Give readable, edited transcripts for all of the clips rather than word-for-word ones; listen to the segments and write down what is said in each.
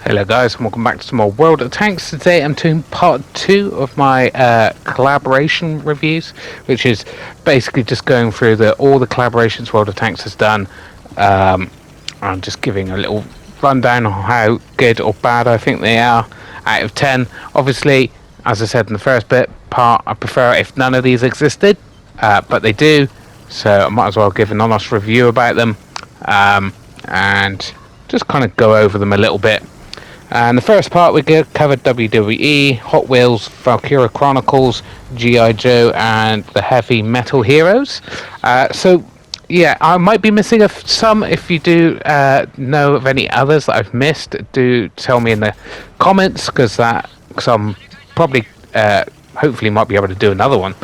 Hello guys, and welcome back to some more World of Tanks. Today I'm doing part 2 of my collaboration reviews, which is basically just going through all the collaborations World of Tanks has done. I'm just giving a little rundown on how good or bad I think they are out of 10. Obviously, as I said in the first part, I prefer if none of these existed, but they do, so I might as well give an honest review about them, and just kind of go over them a little bit. And the first part we covered WWE, Hot Wheels, Valkyria Chronicles, G.I. Joe, and the Heavy Metal Heroes. So yeah, I might be missing some. If you do know of any others that I've missed, do tell me in the comments, because I'm probably hopefully might be able to do another one.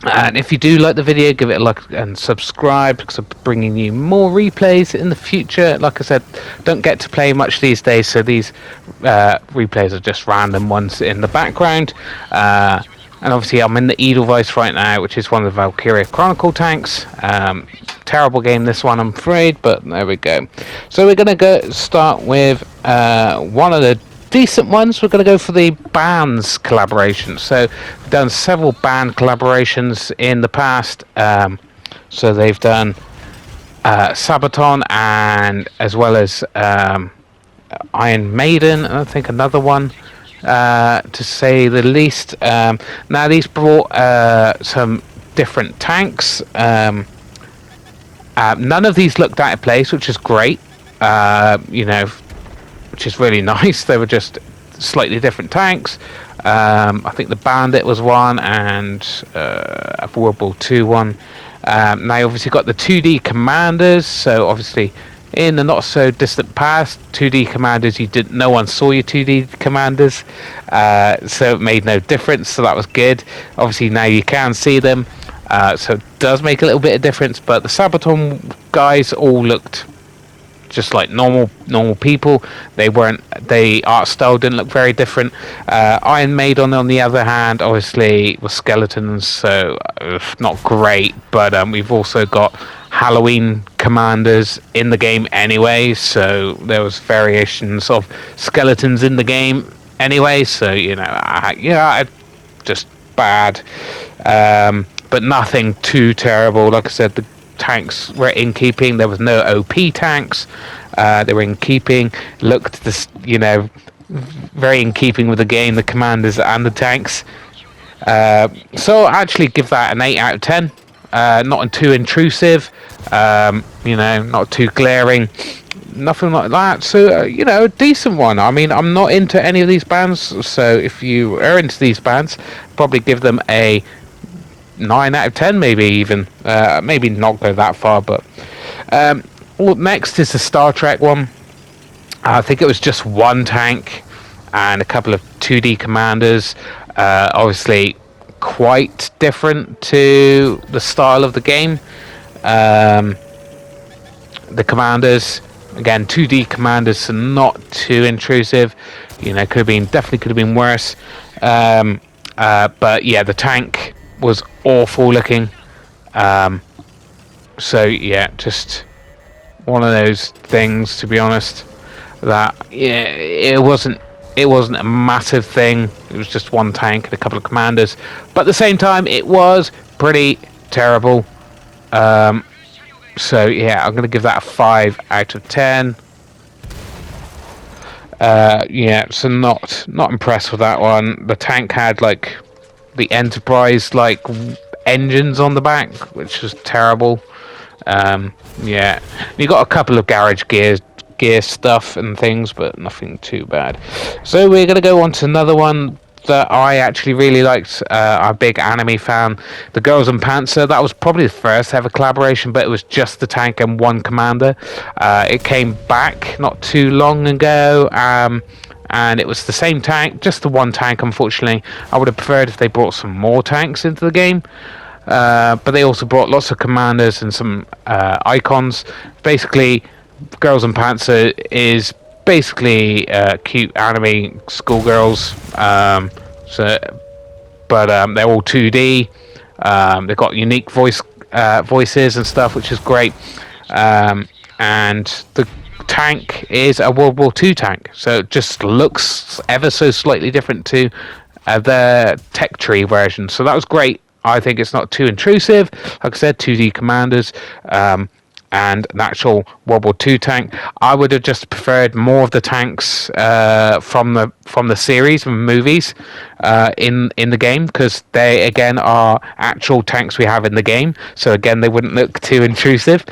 And if you do like the video, give it a like and subscribe, because I'm bringing you more replays in the future. Like I said, don't get to play much these days, so these replays are just random ones in the background. And obviously I'm in the Edelweiss right now, which is one of the Valkyria Chronicle tanks. Terrible game this one, I'm afraid, but there we go. So we're going to start with one of the decent ones. We're going to go for the bands collaboration. So we've done several band collaborations in the past. So they've done Sabaton, and as well as Iron Maiden, and I think another one, to say the least. Now these brought some different tanks. None of these looked out of place, which is great. Which is really nice. They were just slightly different tanks. I think the Bandit was one, and a World War II one. Now you obviously got the 2D commanders. So obviously in the not so distant past, 2D commanders, no one saw your 2D commanders, so it made no difference. So that was good. Obviously now you can see them, so it does make a little bit of difference. But the Sabaton guys all looked just like normal people. The art style didn't look very different. Iron Maiden, on the other hand, obviously was skeletons, so not great. But we've also got Halloween commanders in the game anyway, so there was variations of skeletons in the game anyway. So just bad, but nothing too terrible. Like I said, the tanks were in keeping. There was no OP tanks. They were in keeping. Looked very in keeping with the game, the commanders and the tanks. So I actually give that an 8 out of 10. Not too intrusive. Not too glaring. Nothing like that. So a decent one. I mean, I'm not into any of these bands, so if you are into these bands, probably give them a 9 out of 10, maybe even. Maybe not go that far, but next is the Star Trek one. I think it was just one tank and a couple of 2D commanders. Obviously quite different to the style of the game. The commanders, again, 2D commanders, so not too intrusive. Definitely could have been worse. But yeah, the tank was awful looking. So yeah, just one of those things, to be honest, that it wasn't a massive thing. It was just one tank and a couple of commanders, but at the same time it was pretty terrible. So yeah, I'm gonna give that a 5 out of 10. So not impressed with that one. The tank had like the Enterprise engines on the back, which was terrible. You got a couple of garage gear stuff and things, but nothing too bad. So we're gonna go on to another one that I actually really liked. I'm a big anime fan. The Girls and Panzer. That was probably the first ever collaboration, but it was just the tank and one commander. It came back not too long ago. And it was the same tank, just the one tank, unfortunately. I would have preferred if they brought some more tanks into the game. But they also brought lots of commanders and some icons. Basically, Girls and Panzer is basically cute anime schoolgirls. But they're all 2D. They've got unique voices and stuff, which is great. And the tank is a World War II tank, so it just looks ever so slightly different to the tech tree version. So that was great. I think it's not too intrusive. Like I said, 2D commanders, and an actual World War II tank. I would have just preferred more of the tanks from the series and movies in the game, because they again are actual tanks we have in the game. So again, they wouldn't look too intrusive.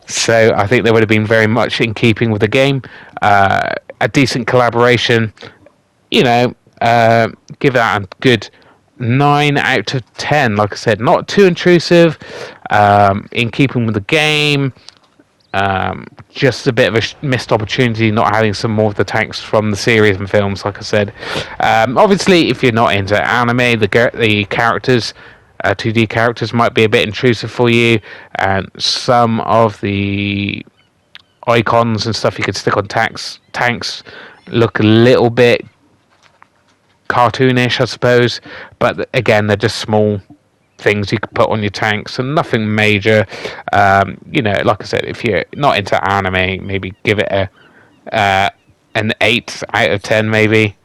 So I think they would have been very much in keeping with the game. A decent collaboration, give that a good 9 out of 10. Like I said, not too intrusive, in keeping with the game. Just a bit of a missed opportunity not having some more of the tanks from the series and films. Like I said, obviously, if you're not into anime, the characters, 2D characters, might be a bit intrusive for you, and some of the icons and stuff you could stick on tanks look a little bit cartoonish, I suppose. But again, they're just small things you could put on your tanks and nothing major. Like I said, if you're not into anime, maybe give it an 8 out of 10 maybe.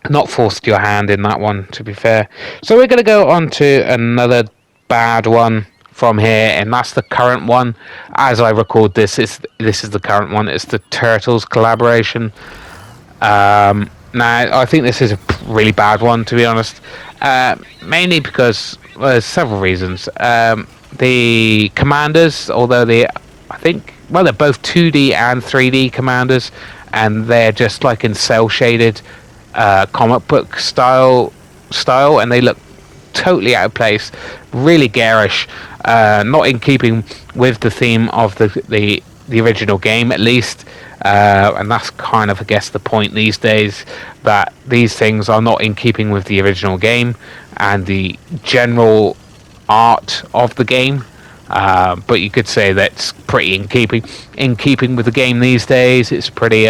Not forced your hand in that one, to be fair. So we're going to go on to another bad one from here, and that's the current one. As I record this is the current one. It's the Turtles collaboration. Now, I think this is a really bad one, to be honest. Mainly because there's several reasons. The commanders, although they're both 2D and 3D commanders, and they're just like in cell shaded comic book style, and they look totally out of place, really garish, not in keeping with the theme of the original game, at least. And that's kind of, I guess, the point these days, that these things are not in keeping with the original game and the general art of the game. But you could say that's pretty in keeping with the game these days. It's pretty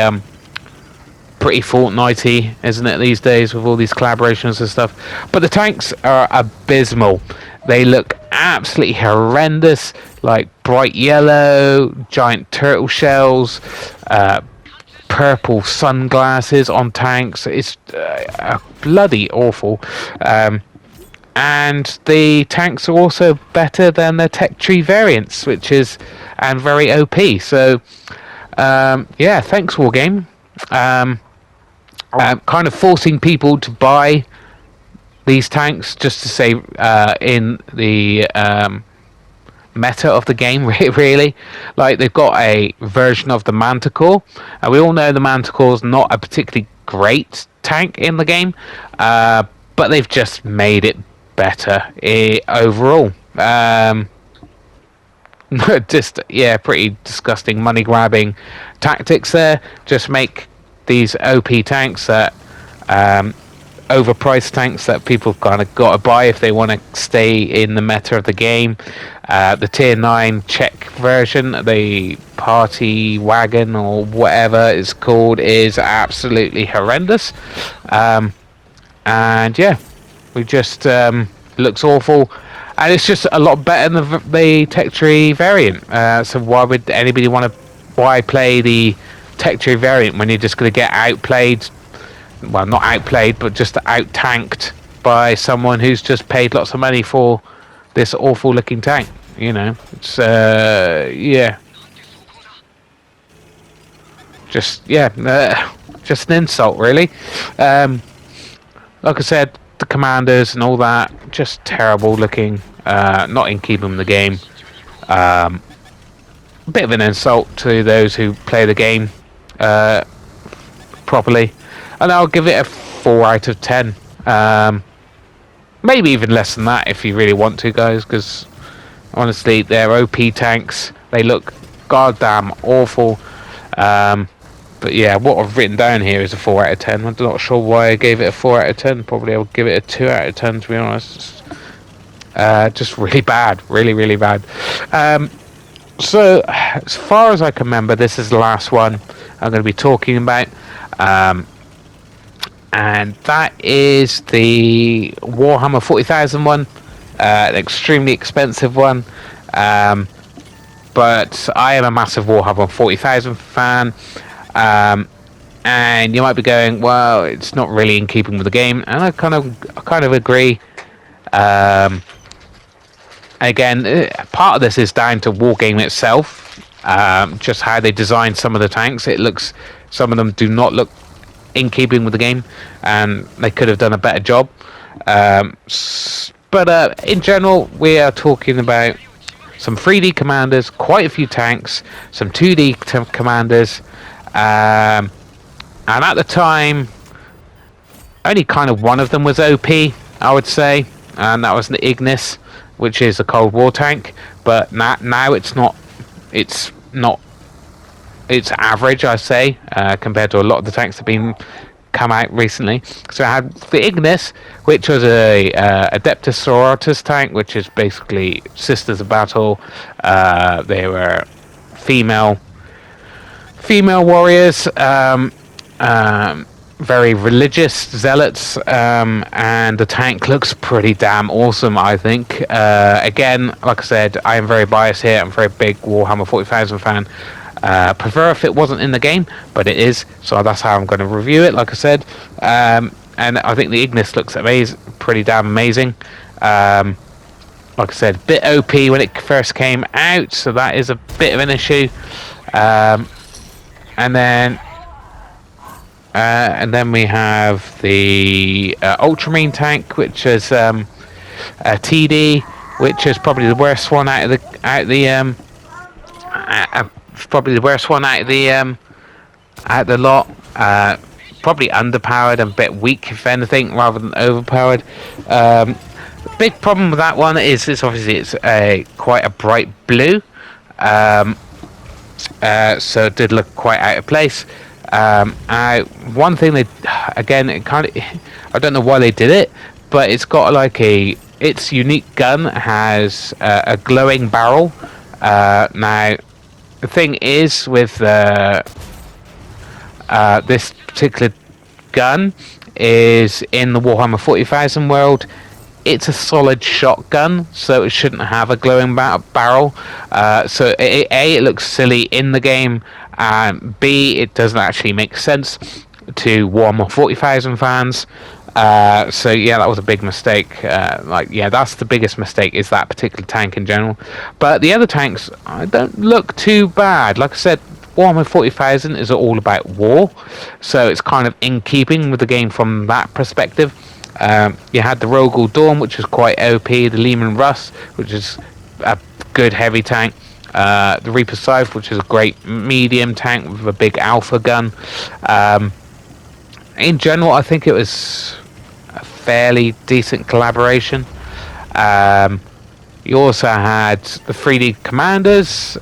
Fortnite-y, isn't it, these days, with all these collaborations and stuff. But the tanks are abysmal. They look absolutely horrendous, like bright yellow, giant turtle shells, purple sunglasses on tanks. It's bloody awful. And the tanks are also better than the tech tree variants, and very OP. So, thanks, Wargame. Kind of forcing people to buy these tanks just to say in the meta of the game, really. Like, they've got a version of the Manticore, and we all know the Manticore is not a particularly great tank in the game, but they've just made it better overall. Pretty disgusting money grabbing tactics there. Just make these OP tanks that overpriced tanks that people kind of got to buy if they want to stay in the meta of the game. The tier 9 Czech version, the party wagon or whatever it's called, is absolutely horrendous. We just looks awful, and it's just a lot better than the tech tree variant. So why would anybody why play the tech tree variant when you're just going to get outplayed? Well, not outplayed, but just out-tanked by someone who's just paid lots of money for this awful-looking tank. It's just an insult, really. Like I said, the commanders and all that, just terrible looking, not in keeping with the game. A bit of an insult to those who play the game properly. And I'll give it a 4 out of 10. Maybe even less than that if you really want to, guys, because honestly, they're OP tanks. They look goddamn awful. But yeah, what I've written down here is a 4 out of 10. I'm not sure why I gave it a 4 out of 10. Probably I'll give it a 2 out of 10, to be honest. Just really bad. Really, really bad. So, as far as I can remember, this is the last one I'm going to be talking about. And that is the Warhammer 40,000 one. An extremely expensive one. But but I am a massive Warhammer 40,000 fan. And you might be going, well, it's not really in keeping with the game, and I kind of agree. Again, part of this is down to Wargame itself, just how they designed some of the tanks. Some of them do not look in keeping with the game, and they could have done a better job. But in general, we are talking about some 3D commanders, quite a few tanks, some 2D commanders, and at the time, only kind of one of them was OP, I would say, and that was the Ignis, which is a Cold War tank. But now it's not. It's average, I say, compared to a lot of the tanks that have been come out recently. So I had the Ignis, which was a Adeptus Sororitas tank, which is basically Sisters of Battle. They were female warriors, very religious zealots, and the tank looks pretty damn awesome, I think. Again, like I said, I am very biased here. I'm a very big Warhammer 40,000 fan. Prefer if it wasn't in the game, but it is, so that's how I'm going to review it, like I said. And I think the Ignis looks pretty damn amazing. Like I said, a bit OP when it first came out, so that is a bit of an issue. And then we have the Ultramarine tank, which is a TD, which is probably the worst one out of the lot. Probably underpowered and a bit weak, if anything, rather than overpowered. Big problem with that one is it's quite a bright blue, so it did look quite out of place. One thing I don't know why they did it, but it's got its unique gun has a glowing barrel. Now the thing is with this particular gun is in the Warhammer 40,000 world. It's a solid shotgun, so it shouldn't have a glowing barrel. So it looks silly in the game, and B, it doesn't actually make sense to Warhammer 40,000 fans. So yeah, that was a big mistake. That's the biggest mistake, is that particular tank in general. But the other tanks don't look too bad. Like I said, Warhammer 40,000 is all about war, so it's kind of in keeping with the game from that perspective. You had the Rogel Dawn, which is quite OP, the Lehman Russ, which is a good heavy tank, the Reaper Scythe, which is a great medium tank with a big alpha gun. In general, I think it was a fairly decent collaboration. You also had the 3D commanders.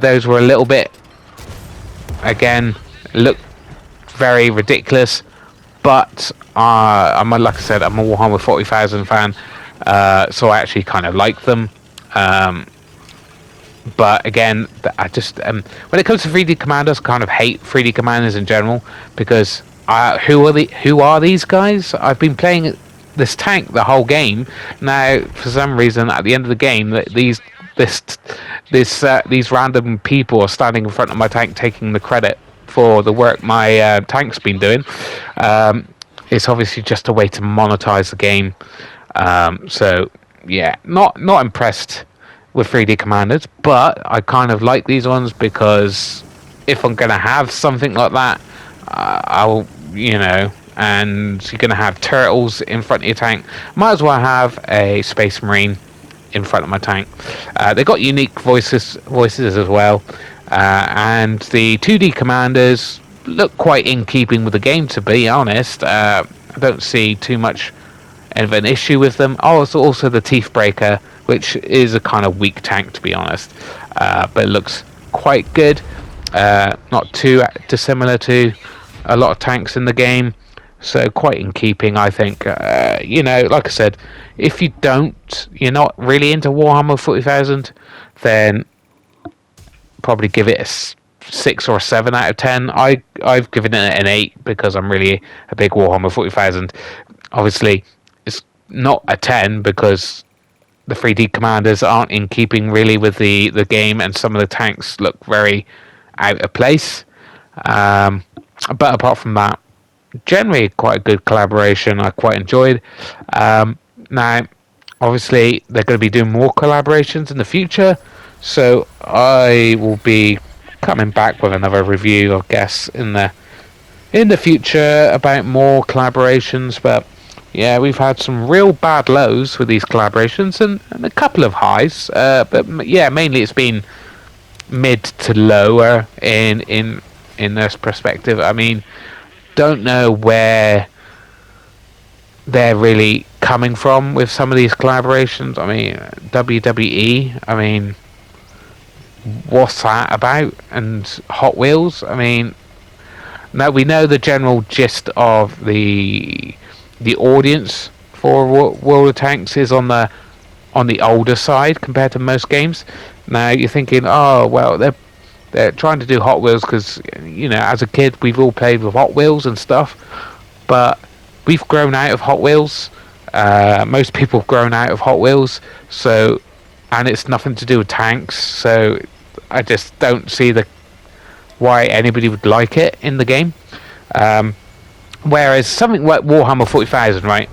Those were a little bit, again, look very ridiculous, but like I said, I'm a Warhammer 40,000 fan, so I actually kind of like them. But again, I just when it comes to 3D commanders, I kind of hate 3D commanders in general, because who are these guys? I've been playing this tank the whole game. Now, for some reason, at the end of the game, these random people are standing in front of my tank taking the credit for the work my tank's been doing. It's obviously just a way to monetize the game. So yeah, not impressed with 3D commanders, but I kind of like these ones, because if I'm gonna have something like that, and you're gonna have turtles in front of your tank, might as well have a Space Marine in front of my tank. They got unique voices as well, and the 2D commanders look quite in keeping with the game, to be honest. I don't see too much of an issue with them. Also the Teethbreaker, which is a kind of weak tank, to be honest, but it looks quite good. Not too dissimilar to a lot of tanks in the game, so quite in keeping, I think. Like I said, if you're not really into Warhammer 40,000, then probably give it a 6 or 7 out of 10. I've given it an 8, because I'm really a big Warhammer 40,000. Obviously, it's not a 10 because the 3D commanders aren't in keeping really with the game, and some of the tanks look very out of place. But apart from that, generally quite a good collaboration. I quite enjoyed. Now, obviously, they're going to be doing more collaborations in the future, so I will be coming back with another review, I guess, in the future about more collaborations. But yeah, we've had some real bad lows with these collaborations, and a couple of highs. But yeah, mainly it's been mid to lower in this perspective. I mean, don't know where they're really coming from with some of these collaborations. I mean, WWE. I mean, what's that about? And Hot Wheels. I mean, now we know the general gist of the audience for World of Tanks is on the older side compared to most games. Now you're thinking, oh well, they're trying to do Hot Wheels because, you know, as a kid we've all played with Hot Wheels and stuff, but we've grown out of Hot Wheels. Most people have grown out of Hot Wheels, so, and it's nothing to do with tanks. So I just don't see why anybody would like it in the game. Whereas something like Warhammer 40,000, right?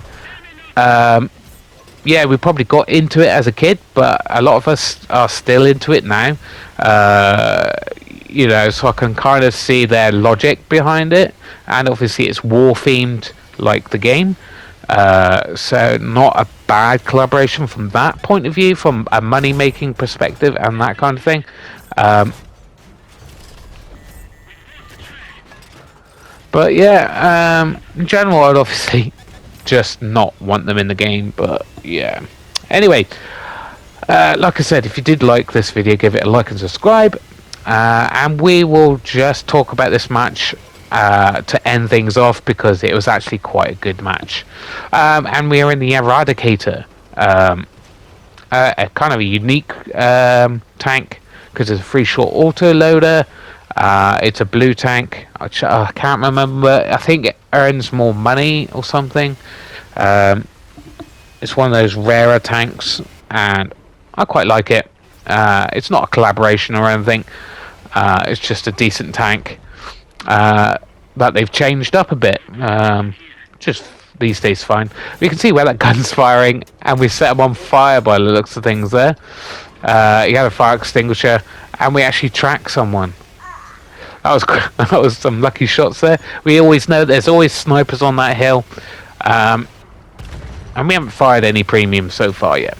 Yeah, we probably got into it as a kid, but a lot of us are still into it now. You know, so I can kind of see their logic behind it, and obviously it's war themed like the game. So not a bad collaboration from that point of view, from a money making perspective and that kind of thing. But yeah, in general, I'd obviously just not want them in the game. But yeah. Anyway, like I said, if you did like this video, give it a like and subscribe. And we will just talk about this match to end things off, because it was actually quite a good match. And we are in the Eradicator, a kind of a unique tank, because it's a free short auto loader. It's a blue tank. I can't remember. I think it earns more money or something. It's one of those rarer tanks, and I quite like it. It's not a collaboration or anything. It's just a decent tank that they've changed up a bit. Just these days fine. We can see where that gun's firing, and we set him on fire by the looks of things there. He had a fire extinguisher, and we actually tracked someone. That was some lucky shots there. We always know there's always snipers on that hill, and we haven't fired any premium so far yet.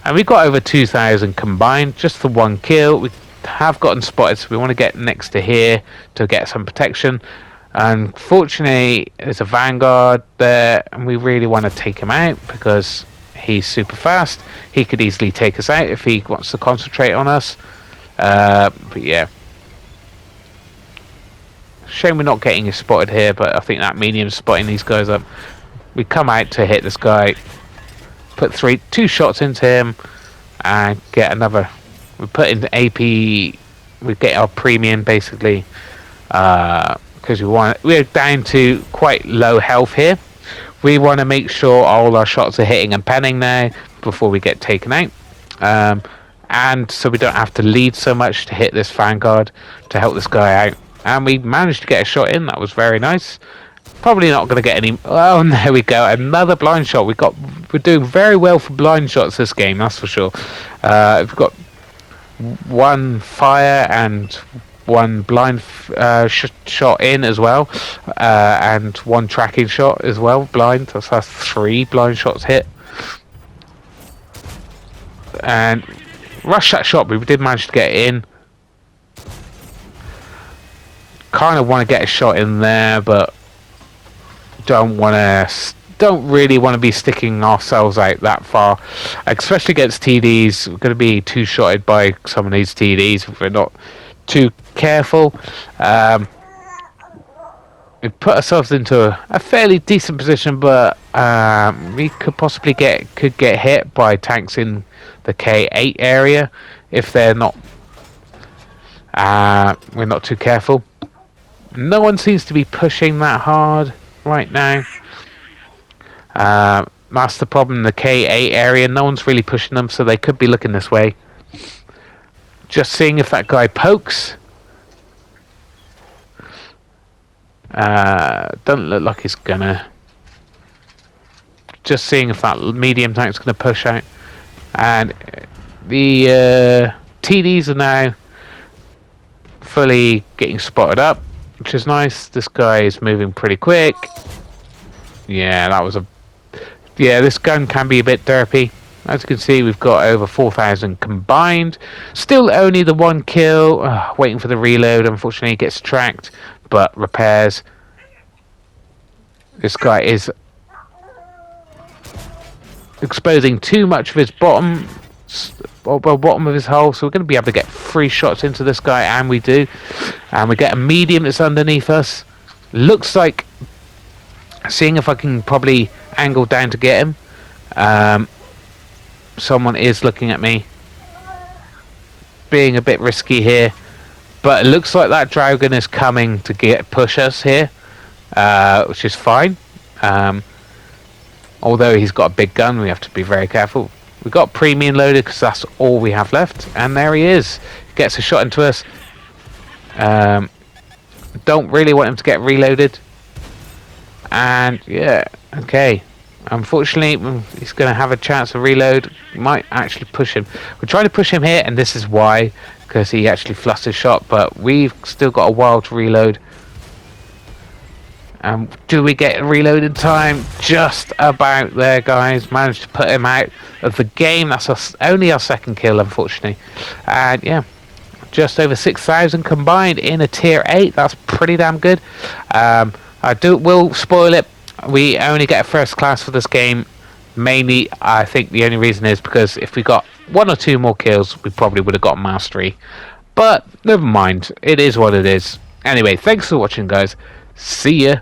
And we've got over 2,000 combined just for one kill. We have gotten spotted, so we want to get next to here to get some protection. Unfortunately, there's a Vanguard there, and we really want to take him out because he's super fast. He could easily take us out if he wants to concentrate on us. But yeah. Shame we're not getting spotted here, but I think that medium's spotting these guys up. We come out to hit this guy, put two shots into him, and get another. We put in AP. We get our premium basically, because we're down to quite low health here. We want to make sure all our shots are hitting and penning now before we get taken out, and so we don't have to lead so much to hit this Vanguard to help this guy out. And we managed to get a shot in. That was very nice. Probably not going to get any. Oh, and there we go. Another blind shot. We're doing very well for blind shots this game. That's for sure. We've got one fire and one blind shot in as well, and one tracking shot as well. Blind. So that's 3 blind shots hit. And rush that shot. We did manage to get it in. Kind of want to get a shot in there, but don't really want to be sticking ourselves out that far, especially against TDs. We're going to be two-shotted by some of these TDs if we're not too careful. We put ourselves into a fairly decent position, but we could possibly get hit by tanks in the K8 area if they're not. We're not too careful. No one seems to be pushing that hard right now. That's the problem. The K8 area, no one's really pushing them, so they could be looking this way. Just seeing if that guy pokes. Doesn't look like he's gonna. Just seeing if that medium tank's gonna push out. And the TDs are now fully getting spotted up, which is nice. This guy is moving pretty quick. Yeah, that was a... Yeah, this gun can be a bit derpy. As you can see, we've got over 4,000 combined. Still only the 1 kill. Waiting for the reload. Unfortunately, it gets tracked, but repairs. This guy is exposing too much of his bottom of his hull, so we're going to be able to get 3 shots into this guy, and we do. And we get a medium that's underneath us. Looks like, seeing if I can probably angle down to get him. Someone is looking at me, being a bit risky here, but it looks like that dragon is coming to push us here, which is fine. Although he's got a big gun, we have to be very careful. We've got premium loaded because that's all we have left, and there he is. Gets a shot into us. Don't really want him to get reloaded, and yeah, okay. Unfortunately, he's going to have a chance to reload. Might actually push him. We're trying to push him here, and this is why, because he actually fluffed his shot, but we've still got a while to reload. Do we get a reload in time? Just about there, guys. Managed to put him out of the game. That's only our 2nd kill, unfortunately. And yeah, just over 6,000 combined in a tier 8. That's pretty damn good. Will spoil it. We only get a 1st class for this game. Mainly, I think the only reason is because if we got 1 or 2 more kills, we probably would have got mastery. But never mind. It is what it is. Anyway, thanks for watching, guys. See ya.